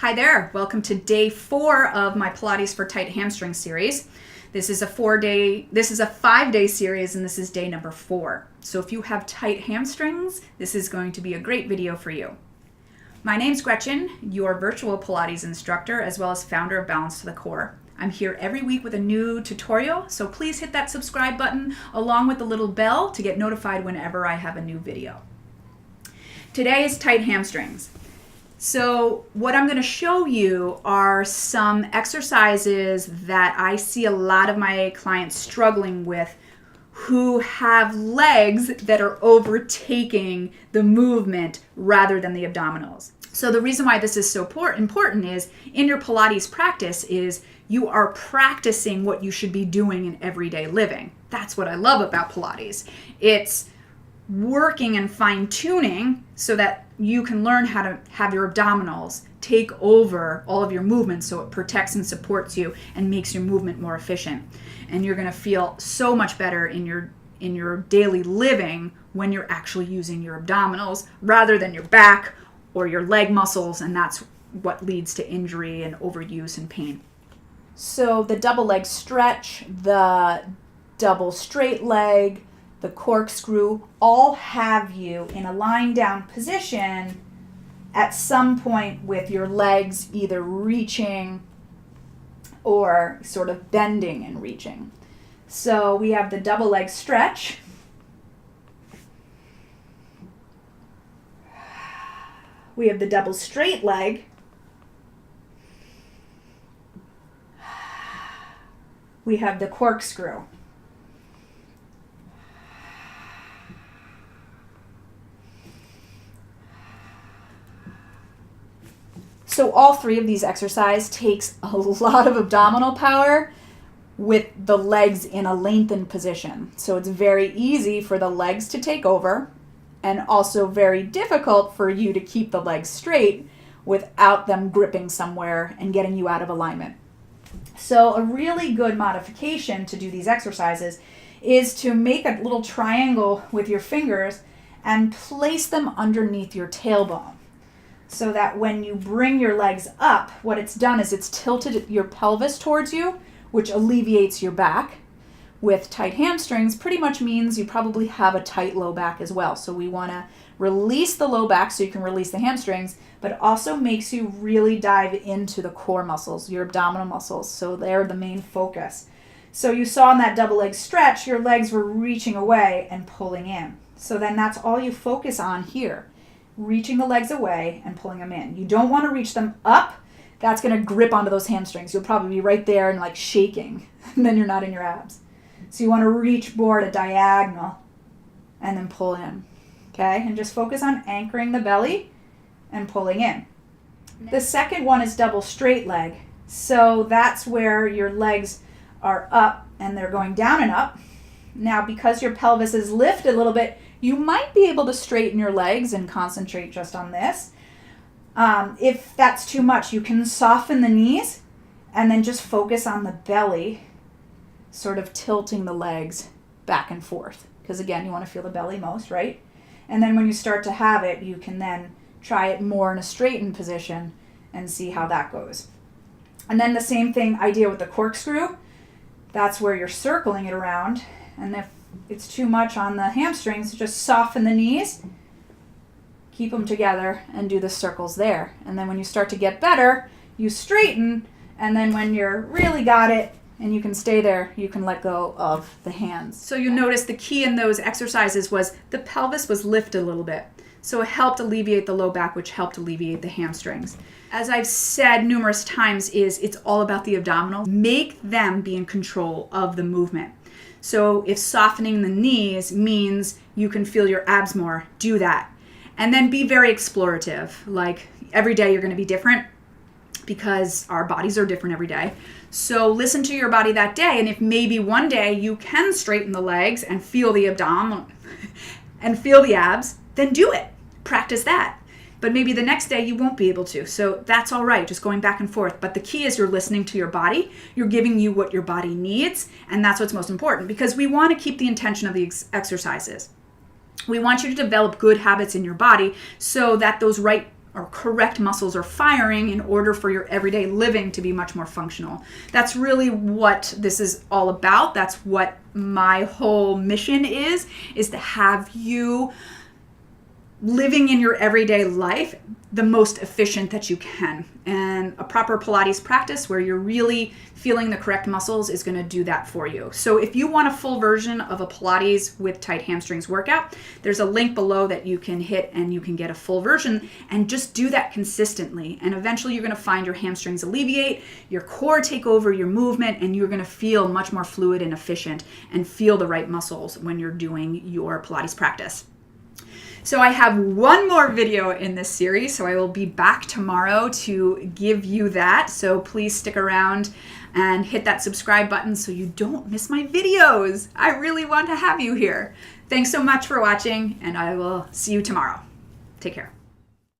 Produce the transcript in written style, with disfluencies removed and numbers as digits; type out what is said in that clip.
Hi there, welcome to day 4 of my Pilates for Tight Hamstring series. This is a 5-day series and this is day number 4. So if you have tight hamstrings, this is going to be a great video for you. My name's Gretchen, your virtual Pilates instructor as well as founder of Balance to the Core. I'm here every week with a new tutorial, so please hit that subscribe button along with the little bell to get notified whenever I have a new video. Today is tight hamstrings. So what I'm going to show you are some exercises that I see a lot of my clients struggling with who have legs that are overtaking the movement rather than the abdominals. So the reason why this is so important is in your Pilates practice is you are practicing what you should be doing in everyday living. That's what I love about Pilates. It's working and fine-tuning so that you can learn how to have your abdominals take over all of your movements so it protects and supports you and makes your movement more efficient. And you're going to feel so much better in your daily living when you're actually using your abdominals rather than your back or your leg muscles, and that's what leads to injury and overuse and pain. So the double leg stretch, the double straight leg, the corkscrew, all have you in a lying down position at some point with your legs either reaching or sort of bending and reaching. So we have the double leg stretch. We have the double straight leg. We have the corkscrew. So all 3 of these exercises takes a lot of abdominal power with the legs in a lengthened position. So it's very easy for the legs to take over and also very difficult for you to keep the legs straight without them gripping somewhere and getting you out of alignment. So a really good modification to do these exercises is to make a little triangle with your fingers and place them underneath your tailbone. So that when you bring your legs up, what it's done is it's tilted your pelvis towards you, which alleviates your back. With tight hamstrings, pretty much means you probably have a tight low back as well. So we want to release the low back so you can release the hamstrings, but it also makes you really dive into the core muscles, your abdominal muscles. So they're the main focus. So you saw in that double leg stretch, your legs were reaching away and pulling in. So then that's all you focus on here. Reaching the legs away and pulling them in. You don't want to reach them up. That's going to grip onto those hamstrings. You'll probably be right there and like shaking, and then you're not in your abs. So you want to reach more at a diagonal and then pull in. Okay? And just focus on anchoring the belly and pulling in. The second one is double straight leg. So that's where your legs are up and they're going down and up. Now, because your pelvis is lifted a little bit, you might be able to straighten your legs and concentrate just on this. If that's too much, you can soften the knees and then just focus on the belly, sort of tilting the legs back and forth. Because again, you want to feel the belly most, right? And then when you start to have it, you can then try it more in a straightened position and see how that goes. And then the same idea with the corkscrew. That's where you're circling it around. And if it's too much on the hamstrings, just soften the knees, keep them together, and do the circles there. And then when you start to get better, you straighten, and then when you're really got it and you can stay there, you can let go of the hands. So you notice the key in those exercises was the pelvis was lifted a little bit. So it helped alleviate the low back, which helped alleviate the hamstrings. As I've said numerous times, it's all about the abdominals. Make them be in control of the movement. So if softening the knees means you can feel your abs more, do that. And then be very explorative. Like every day you're going to be different because our bodies are different every day. So listen to your body that day. And if maybe one day you can straighten the legs and feel the abdominal and feel the abs, then do it. Practice that. But maybe the next day you won't be able to. So that's all right, just going back and forth. But the key is you're listening to your body. You're giving you what your body needs. And that's what's most important because we want to keep the intention of the exercises. We want you to develop good habits in your body so that those right or correct muscles are firing in order for your everyday living to be much more functional. That's really what this is all about. That's what my whole mission is to have you living in your everyday life the most efficient that you can. And a proper Pilates practice where you're really feeling the correct muscles is going to do that for you. So if you want a full version of a Pilates with tight hamstrings workout, there's a link below that you can hit and you can get a full version, and just do that consistently. And eventually you're going to find your hamstrings alleviate, your core take over your movement, and you're going to feel much more fluid and efficient and feel the right muscles when you're doing your Pilates practice. So I have one more video in this series, so I will be back tomorrow to give you that. So please stick around and hit that subscribe button so you don't miss my videos. I really want to have you here. Thanks so much for watching, and I will see you tomorrow. Take care.